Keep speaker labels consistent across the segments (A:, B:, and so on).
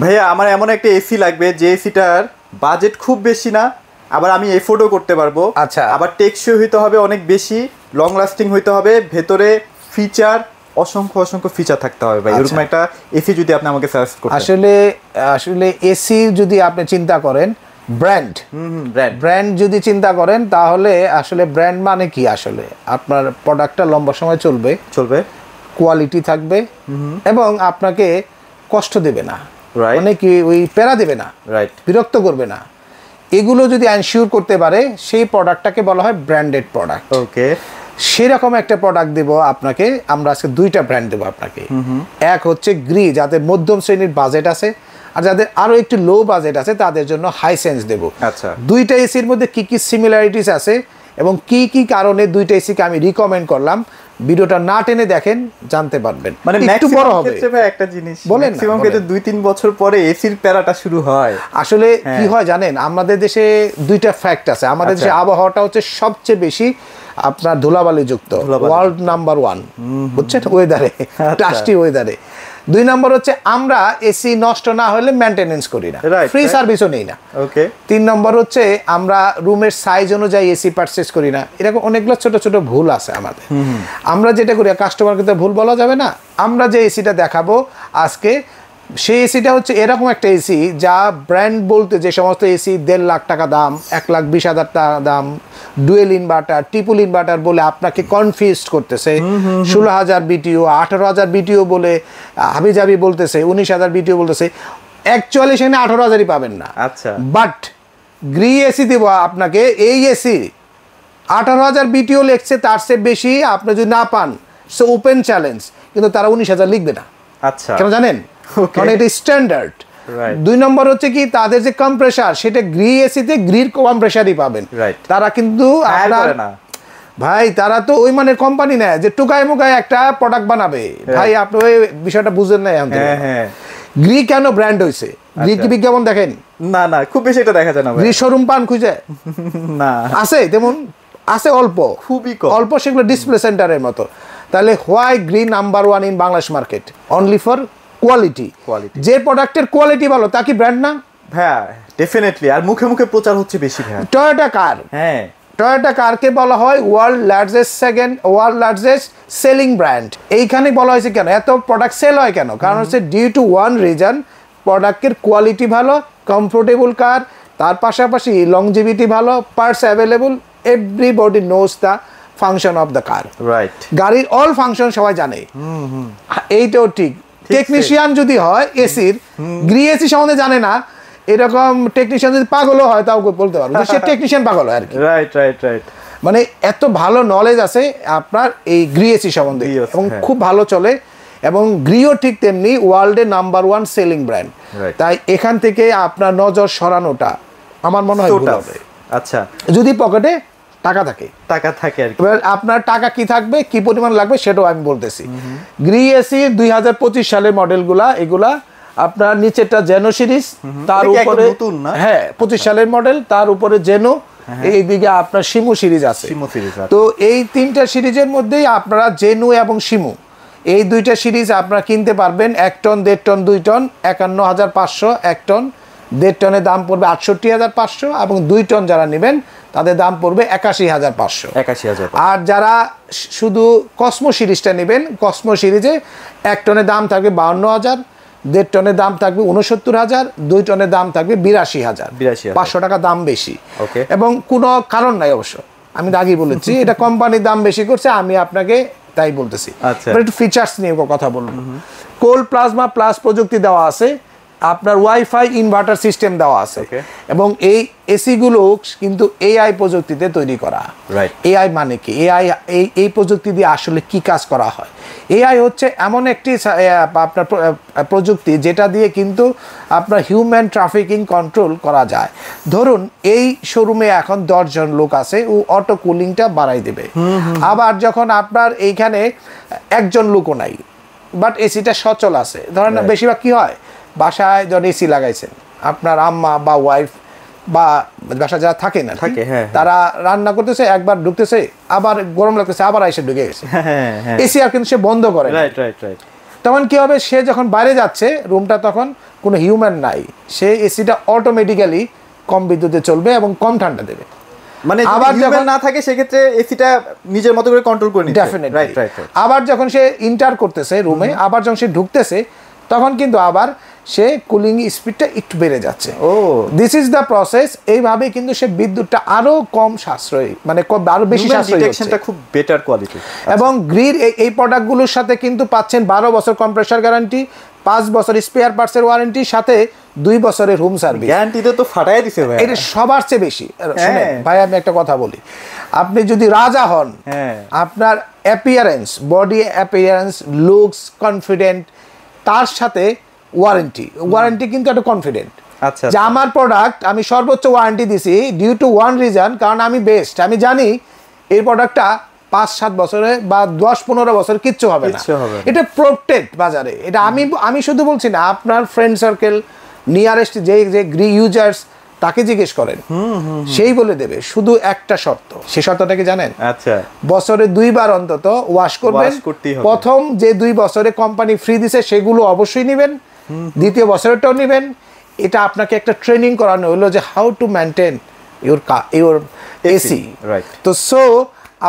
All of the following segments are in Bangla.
A: ভাইয়া আমার এমন একটা এসি লাগবে যে এসিটার বাজেট খুব বেশি না, আবার আমি এফোর্ডও করতে পারবো।
B: আচ্ছা।
A: আবার টেকসই হইতে হবে অনেক বেশি, লং লাস্টিং হইতে হবে, ভেতরে ফিচার অসংখ্য ফিচার থাকতে হবে ভাই। এরকম একটা এসি যদি আপনি আমাকে সাজেস্ট করতেন।
B: আসলে এসি যদি আপনি চিন্তা করেন ব্র্যান্ড যদি চিন্তা করেন তাহলে আসলে ব্র্যান্ড মানে কি, আসলে আপনার প্রোডাক্টটা লম্বা সময় চলবে, কোয়ালিটি থাকবে এবং আপনাকে কষ্ট দেবে না, মানে কি ওই প্যারা দেবে না, বিরক্ত করবে না। এগুলো যদি এনশিওর করতে পারে সেই প্রোডাক্টটাকে বলা হয় ব্র্যান্ডেড প্রোডাক্ট।
A: ওকে,
B: সেরকম একটা প্রোডাক্ট দেব আপনাকে। আমরা আজকে দুইটা ব্র্যান্ড দেবো আপনাকে। এক হচ্ছে গ্রি, যাদের মধ্যম শ্রেণীর বাজেট আছে, আর যাদের আরো একটু লো বাজেট আছে তাদের জন্য হাইসেন্স দেব।
A: আচ্ছা,
B: দুইটা এসির মধ্যে কি কি সিমিলারিটিস আছে এবং কি কি কারণে দুইটা এসিকে আমি রিকমেন্ড করলাম, ভিডিওটা না টেনে দেখেন, জানতে পারবেন।
A: মানে একটু বড় হবে ভাই একটা জিনিস
B: বলেন,
A: ম্যাক্সিমাম ক্ষেত্রে 2-3 বছর পরে এসির প্যারাটা শুরু হয়।
B: আসলে কি হয় জানেন, আমাদের দেশে দুইটা ফ্যাক্ট আছে। আমাদের দেশে আবহাওয়াটা হচ্ছে সবচেয়ে বেশি আপনার ধুলাবালি যুক্ত, ওয়ার্ল্ড নাম্বার 1 বুঝছেন, ওয়েদারে, টাস্টি ওয়েদারে। 2 নম্বর হচ্ছে আমরা এসি নষ্ট না হলে মেইনটেনেন্স করি না, ফ্রি সার্ভিসও নেই না।
A: ওকে।
B: 3 নম্বর হচ্ছে আমরা রুমের সাইজ অনুযায়ী এসি পারচেজ করি না। এরকম অনেকগুলো ছোট ছোট ভুল আছে আমাদের। আমরা যেটা করি, কাস্টমারকে তো ভুল বলা যাবে না। আমরা যে এসিটা দেখাবো আজকে, সেই এসিটা হচ্ছে এরকম একটা এসি যা ব্র্যান্ড বলতে যে সমস্ত এসি 1.5 লাখ টাকা দাম, 1,20,000 টাকা দাম, ডুয়েল ইনভার্টার, ট্রিপল ইনভার্টার বলে আপনাকে কনফিউজ করতেছে, 16,000 বিটিও, 18,000 বিটিও বলে হাবিজাবি বলতেছে, 19,000 বিটিও বলতেছে। অ্যাকচুয়ালি সেখানে 18,000ই পাবেন না।
A: আচ্ছা,
B: বাট গ্রি এসি দেব আপনাকে, এই এসি 18,000 বিটিও লিখছে, তার চেয়ে বেশি আপনি যদি না পান সো ওপেন চ্যালেঞ্জ, কিন্তু তারা 19,000 লিখবে না।
A: আচ্ছা,
B: কেন জানেন? কারণ এটা স্ট্যান্ডার্ড। 2 নম্বর হচ্ছে কি, তাদের যে কম্প্রেসার সেটা গ্রি এসিতে গ্রির কম্প্রেসারই পাবেন। তারা কিন্তু ভাই তারা তো ওই মানের কোম্পানি না যে টুকায় মুকায় একটা প্রোডাক্ট বানাবে। ভাই আপনি ওই বিষয়টা বুঝেন না। গ্রি কেন ব্র্যান্ড হয়েছে? গ্রি কি বিজ্ঞাপন দেখেন?
A: না না, খুব বেশি এটা দেখা যায় না।
B: গ্রি শোরুম পান খুঁজে
A: না,
B: আছে তেমন আছে অল্প, খুবই অল্প, সেগুলো ডিসপ্লে সেন্টারের মতো। তাহলে why Gree number 1 in Bangladesh market? Only for quality. যে প্রোডাক্টের কোয়ালিটি ভালো তা কি ব্র্যান্ড না?
A: হ্যাঁ ডেফিনেটলি। আর মুখে মুখে প্রচার হচ্ছে বেশি ভাই।
B: টয়োটা কার, হ্যাঁ টয়োটা কারকে বলা হয় ওয়ার্ল্ড লার্জেস্ট সেলিং ব্র্যান্ড। এইখানে বলা হয়েছে কেন এত প্রোডাক্ট সেল হয় কেন? কারণ হচ্ছে ডিউ টু ওয়ান রিজন, প্রোডাক্টের কোয়ালিটি ভালো, কমফোর্টেবল কার, তার পাশাপাশি লংজিভিটি ভালো, parts available, everybody knows the function of the car. Right, গাড়ির অল ফাংশন সবাই জানে। এইটাও ঠিক। টেকনিশিয়ান যদি হয় এসির, গ্রি এসি সম্বন্ধে জানে না, এরকম টেকনিশিয়ান যদি পাগলও হয় তাও বলতে পারবো সে টেকনিশিয়ান পাগল হয় আর কি। রাইট। মানে এত ভালো নলেজ আছে আপনার এই গ্রি এসি সম্বন্ধে এবং খুব ভালো চলে। এবং গ্রিও ঠিক তেমনি ওয়ার্ল্ডের নাম্বার 1 সেলিং ব্র্যান্ড। তাই এখান থেকে আপনার নজর সরানোটা আমার মনে হয় ভুল হবে। আচ্ছা, যদি পকেটে টাকা থাকে আর কি। এবার আপনার টাকা কি থাকবে, কি পরিমাণ লাগবে সেটাও আমি বলতেছি। গ্রি এসি 2025 সালের মডেলগুলা, এগুলা আপনার নিচেরটা জেনো সিরিজ, তার উপরে 25 সালের মডেল, তার উপরে জেনো, এইদিকে আপনার শিমু সিরিজ আছে। তো এই 3টা সিরিজের মধ্যেই আপনারা জেনো এবং শিমু, এই 2টা সিরিজ আপনারা কিনতে পারবেন। 1 টন, 1.5 টন, 2 টন 51,500, 1 টন 1.5 টনের দাম পড়বে 68,500 এবং 2 টন যারা নেবেন তাদের দাম পড়বে 81,500। আর যারা শুধু কসমো সিরিজটা নেবেন, কসমো সিরিজে 1 টনের দাম থাকবে 52,000, 1.5 টনের দাম থাকবে 69,000, 2 টনের দাম থাকবে 82,000। 500 টাকা দাম বেশি। এবং কোনো কারণ নাই অবশ্য, আমি আগেই বলেছি এটা কোম্পানির দাম বেশি করছে, আমি আপনাকে তাই বলতেছি। একটু ফিচার্স নিয়ে কথা বলবো। কোল্ড প্লাজমা প্লাস প্রযুক্তি দেওয়া আছে, আপনার ওয়াইফাই ইনভার্টার সিস্টেম দেওয়া আছে এবং এই এসিগুলো কিন্তু এআই প্রযুক্তিতে তৈরি করা। এআই মানে কি? এআই এই প্রযুক্তি দিয়ে আসলে কি কাজ করা হয়? এআই হচ্ছে এমন একটি আপনার প্রযুক্তি যেটা দিয়ে কিন্তু আপনার হিউম্যান ট্রাফিকিং কন্ট্রোল করা যায়। ধরুন এই শোরুমে এখন 10 জন লোক আছে, ও অটো কুলিংটা বাড়াই দেবে। আবার যখন আপনার এইখানে 1 জন লোকও নাই বাট এসিটা সচল আছে, ধরেন বেশিরভাগ কি হয় বাসায় যখন এসি লাগাইছেন, আপনার আম্মা বা ওয়াইফ বা বাসা যারা থাকে না তারা রান্না করতেছে, একবার ঢুকতেছে, আবার গরম লাগতেছে, আবার এসে ঢুকে গেছে এসি, আর কিন্তু সে বন্ধ করে। তখন কি হবে, সে যখন বাইরে যাচ্ছে রুমটা তখন কোনো হিউম্যান নাই, সে এসিটা অটোমেটিক্যালি কম বিদ্যুতে চলবে এবং কম ঠান্ডা দেবে।
A: মানে
B: আবার
A: যদি
B: যখন
A: না থাকে সেক্ষেত্রে এসিটা নিজের মতো করে কন্ট্রোল করে নিচ্ছে।
B: Definitely
A: right right.
B: আবার যখন সে ইন্টার করতেছে রুমে, আবার যখন সে ঢুকতেছে তখন কিন্তু আবার সে কুলিং স্পিডটা একটু বেড়ে যাচ্ছে।
A: ও
B: দিস ইজ দ্য প্রসেস। এইভাবে কিন্তু সে বিদ্যুৎটা আরো কম সাশ্রয়ী, মানে আরো বেশি সাশ্রয়ী
A: ডিটেকশনটা খুব বেটার কোয়ালিটি।
B: এবং গ্রির এই প্রোডাক্টগুলোর সাথে কিন্তু পাচ্ছেন 12 বছর কম্প্রেসার গ্যারান্টি, 5 বছর স্পেয়ার পার্টসের ওয়ারেন্টি, সাথে 2 বছরের হোম সার্ভিস।
A: গ্যারান্টিতে তো ফাটাই দিছে ভাই,
B: এটা সবার চেয়ে বেশি। শুনেন ভাই, আমি একটা কথা বলি, আপনি যদি রাজা হন, আপনার appearance, body appearance, looks, confident, তার সাথে ওয়ারেন্টি কিন্তু একটা কনফিডেন্ট।
A: আচ্ছা
B: যে আমার প্রোডাক্ট আমি সর্বোচ্চ ওয়ারেন্টি দিছি ডিউ টু ওয়ান রিজন, কারণ আমি বেস্ট, আমি জানি এই প্রোডাক্টটা 5-7 বছরে বা 10-15 বছর কিচ্ছু হবে না, এটা প্রোটেক্ট বাজারে। এটা আমি শুধু বলছি না, আপনার ফ্রেন্ড সার্কেল, নিয়ারেস্ট যে গ্রি ইউজার্স, তাকে জিজ্ঞেস করেন, সেই বলে দেবে। শুধু একটা শর্ত, সেই শর্তটা কি জানেন?
A: আচ্ছা,
B: বছরে 2 বার অন্তত ওয়াশ করবেন। প্রথম যে 2 বছরে কোম্পানি ফ্রি দিছে সেগুলো অবশ্যই নেবেন, দ্বিতীয় বছরেরটাও নেবেন। এটা আপনাকে একটা ট্রেনিং করানো হলো যে how to maintain your AC. তো সো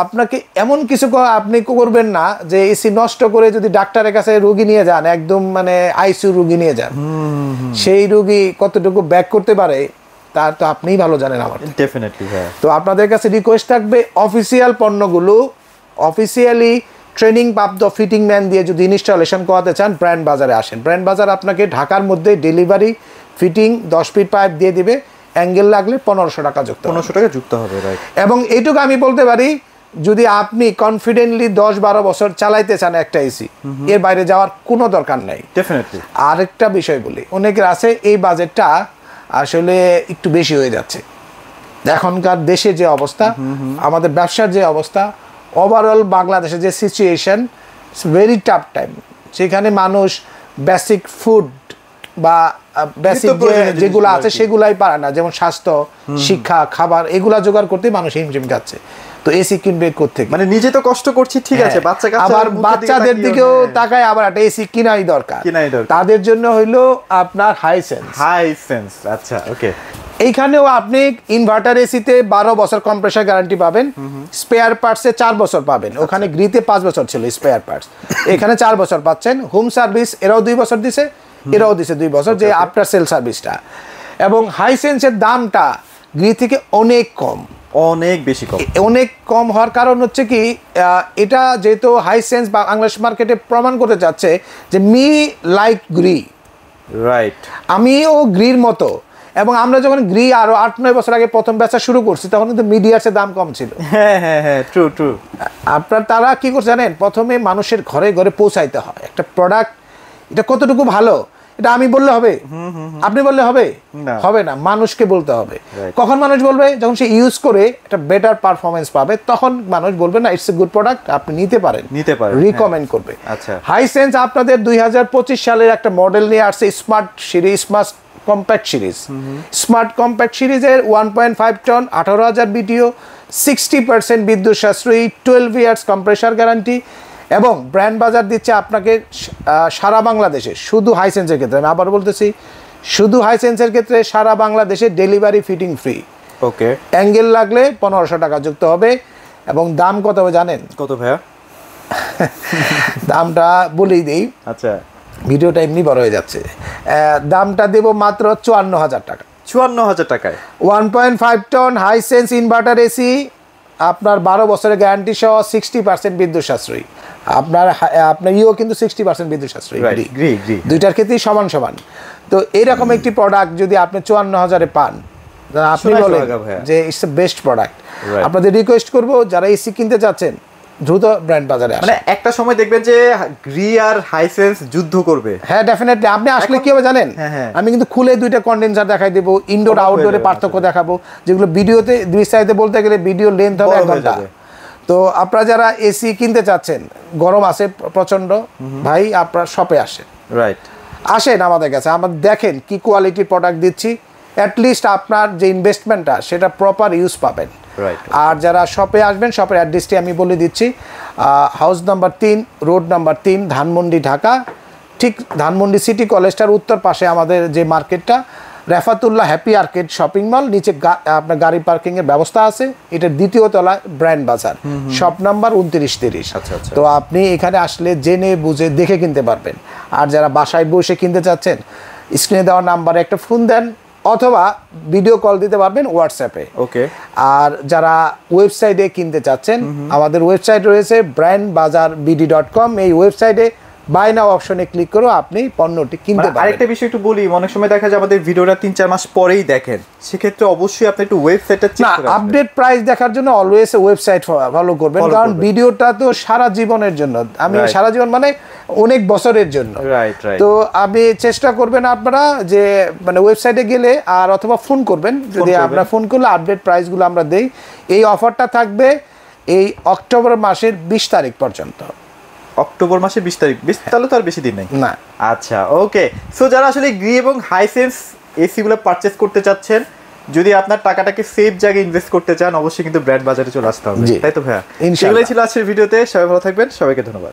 B: আপনাকে এমন কিছু আপনি করবেন না যে এসি নষ্ট করে যদি ডাক্তারের কাছে রোগী নিয়ে যান, একদম মানে আইসিইউ রোগী নিয়ে যান, সেই রোগী কতটুকু ব্যাক করতে পারে তার তো আপনিই ভালো জানেন। আমার
A: ডেফিনেটলি হ্যাঁ।
B: তো আপনাদের কাছে রিকোয়েস্ট থাকবে, অফিসিয়াল পণ্যগুলো অফিসিয়ালি ট্রেনিং প্রাপ্ত ফিটিং ম্যান দিয়ে যদি ইনস্টলেশন করাতে চান, ব্র্যান্ড বাজারে আসেন। ব্র্যান্ড বাজার আপনাকে ঢাকার মধ্যে ডেলিভারি, ফিটিং, 10 ফিট পাইপ দিয়ে দিবে, অ্যাঙ্গেল লাগলে 1500 টাকা যুক্ত
A: 1500 টাকা যুক্ত হবে। রাইট।
B: এবং এইটুকু আমি বলতে পারি, যদি আপনি কনফিডেন্টলি 10-12 বছর চালাইতে চান একটা এসি, এর বাইরে যাওয়ার কোনো দরকার নাই।
A: ডেফিনেটলি।
B: আরেকটা বিষয় বলি, অনেকের আছে এই বাজেটটা আসলে একটু বেশি হয়ে যাচ্ছে। এখনকার দেশে যে অবস্থা, আমাদের ব্যবসার যে অবস্থা, ওভারঅল বাংলাদেশের যে সিচুয়েশন, ভেরি টাফ টাইম। সেখানে মানুষ বেসিক ফুড বা বেসিক যেগুলো আছে সেগুলাই পারে না, যেমন স্বাস্থ্য, শিক্ষা, খাবার, এগুলা জোগাড় করতে মানুষ হিমশিম খাচ্ছে। তো এসি কিনবে কোত্থেকে?
A: মানে নিজে তো কষ্ট করছি, ঠিক আছে,
B: আবার বাচ্চাদের দিকেও তাকায়, আবার একটা এসি কিনাই দরকার। তাদের জন্য হইলো আপনার হাইসেন্স।
A: আচ্ছা, ওকে।
B: এইখানেও আপনি ইনভার্টার এসিতে 12 বছর কম্প্রেসার গ্যারান্টি পাবেন, স্পেয়ার পার্টসে 4 বছর পাবেন। ওখানে গ্রিতে 5 বছর ছিল স্পেয়ার পার্টস, এখানে 4 বছর পাচ্ছেন। হোম সার্ভিস এরাও 2 বছর দিছে, এরাও দিছে 2 বছর, যে আফটার সেল সার্ভিসটা। এবং হাইসেন্সের দামটা গ্রি থেকে অনেক কম,
A: অনেক বেশি কম।
B: অনেক কম হওয়ার কারণ হচ্ছে কি, এটা যেহেতু হাইসেন্স বা বাংলাদেশ মার্কেটে প্রমাণ করতে যাচ্ছে যে মি লাইক গ্রি,
A: রাইট,
B: আমিও গ্রির মতো। এবং আমরা যখন গ্রি আরো 8-9 বছর আগে প্রথম বেচা শুরু করছি, তখন কিন্তু মিডিয়াসের দাম কম ছিল।
A: হ্যাঁ, ট্রু।
B: আপনার তারা কি করছে জানেন, প্রথমে মানুষের ঘরে ঘরে পৌঁছাইতে হয় একটা প্রোডাক্ট। এটা কতটুকু ভালো এটা আমি বললে হবে? আপনি বললে হবে? হবে না, মানুষকে বলতে হবে। কখন মানুষ বলবে? যখন সে ইউজ করে একটা বেটার পারফরমেন্স পাবে, তখন মানুষ বলবে না ইটস এ গুড প্রোডাক্ট, আপনি নিতে পারেন, রিকমেন্ড করবে।
A: আচ্ছা,
B: হাইসেন্স আপনাদের 2025 সালের একটা মডেল নিয়ে আসছে, smart series, smart compact series. Smart compact সিরিজের 1.5 টন, 18,000 বিটিও, 60% বিদ্যুৎ সাশ্রয়ী, 12 ইয়ার্স কম্প্রেসার গ্যারান্টি। এবং ব্র্যান্ড বাজার দিচ্ছে আপনাকে সারা বাংলাদেশে, শুধু হাইসেন্সের ক্ষেত্রে, আমি আবার বলতেছি, শুধু হাইসেন্সের ক্ষেত্রে সারা বাংলাদেশে ডেলিভারি, ফিটিং ফ্রি।
A: ওকে।
B: অ্যাঙ্গেল লাগলে 1500 টাকা যুক্ত হবে। এবং দাম কত হবে জানেন?
A: কত ভাইয়া?
B: দামটা বলেই দেই,
A: আচ্ছা,
B: ভিডিওটা এমনি বড় হয়ে যাচ্ছে। দামটা দেব মাত্র 54,000 টাকা।
A: 54,000 টাকায়
B: 1.5 টন হাইসেন্স ইনভার্টার এসি, আপনার 12 বছরের গ্যারান্টি সহ, 60% বিদ্যুৎ সাশ্রয়ী। আপনার ইও কিন্তু 60% বিদ্যুৎ সাশ্রয়ী, দুইটার ক্ষেত্রেই সমান সমান। তো এইরকম একটি প্রোডাক্ট যদি আপনি 54,000-এ পান, আপনি বলেন যে ইটস এ বেস্ট প্রোডাক্ট। আপনাদের রিকোয়েস্ট করবো, যারা এসি কিনতে চাচ্ছেন দ্রুত ব্র্যান্ড বাজারে আসেন।
A: মানে একটা সময় দেখবেন যে গ্রি আর হাইসেন্স যুদ্ধ করবে।
B: হ্যাঁ, ডেফিনেটলি। আপনি আসলে কি হবে জানেন, আমি কিন্তু খুলে 2টা কন্ডেন্সার দেখাই দেবো, ইনডোর আউটডোরে পার্থক্য দেখাবো, যেগুলো ভিডিওতে বিস্তারিত বলতে গেলে ভিডিও লেন্থ হবে 1 ঘন্টা। তো আপনারা যারা এসি কিনতে চাচ্ছেন, গরম আছে প্রচন্ড, ভাই আপনারা শপে আসেন, আসেন আমাদের কাছে, আমাদের দেখেন কি কোয়ালিটির প্রোডাক্ট দিচ্ছি। অ্যাটলিস্ট আপনার যে ইনভেস্টমেন্টটা সেটা প্রপার ইউজ পাবেন। আর যারা শপে আসবেন, শপের অ্যাড্রেসটি আমি বলে দিচ্ছি, house number 3, road number 3, Dhanmondi, Dhaka ঠিক ধানমন্ডি সিটি কলেজটার উত্তর পাশে আমাদের যে মার্কেটটা Refatullah happy arcade shopping mall, নিচে আপনার গাড়ি পার্কিং এর ব্যবস্থা আছে। এটার দ্বিতীয় তলায় ব্র্যান্ড বাজার, শপ নাম্বার 2930।
A: আচ্ছা, আচ্ছা।
B: তো আপনি এখানে আসলে জেনে বুঝে দেখে কিনতে পারবেন। আর যারা বাসায় বসে কিনতে চাচ্ছেন, স্ক্রিনে দেওয়া নাম্বারে একটা ফোন দেন অথবা ভিডিও কল দিতে পারবেন হোয়াটসঅ্যাপে।
A: ওকে।
B: আর যারা ওয়েবসাইটে কিনতে চাচ্ছেন, আমাদের ওয়েবসাইট রয়েছে brandbazarbd.com। এই ওয়েবসাইটে বাই নাও অপশনে ক্লিক করে আপনি পণ্যটি কিনতে পারবেন।
A: আরেকটা বিষয় একটু বলি, অনেক সময় দেখা যায় আমাদের ভিডিওটা 3-4 মাস পরেই দেখেন, সেক্ষেত্রে অবশ্যই আপনি একটু ওয়েবসাইটটা চেক
B: না,
A: করে আসবেন।
B: আপডেট প্রাইস দেখার জন্য অলওয়েজ ওয়েবসাইট ফলো করবেন, কারণ ভিডিওটা তো সারা জীবনের জন্য, আমি সারা জীবন মানে অনেক বছরের জন্য।
A: রাইট।
B: তো আপনি চেষ্টা করবেন আপনারা যে মানে ওয়েবসাইটে গেলে আর অথবা ফোন করবেন, যদি আপনারা ফোন করলে আপডেট প্রাইসগুলো আমরা দেই। এই অফারটা থাকবে এই অক্টোবর মাসের 20 তারিখ পর্যন্ত।
A: অক্টোবর মাসের 20 তারিখ, তাহলে তো আর বেশি দিন নেই
B: না।
A: আচ্ছা, ওকে। সো যারা আসলে গ্রি এবং হাইসেন্স এসি গুলো পারচেজ করতে চাচ্ছেন, যদি আপনার টাকাটাকে সেফ জায়গায় ইনভেস্ট করতে চান, অবশ্যই কিন্তু ব্র্যান্ড বাজারে চলে আসতে হবে, তাই তো ভাইয়া?
B: ইনশাআল্লাহ।
A: এগুলোই ছিল আজকের ভিডিওতে। সবাই ভালো থাকবেন, সবাইকে ধন্যবাদ।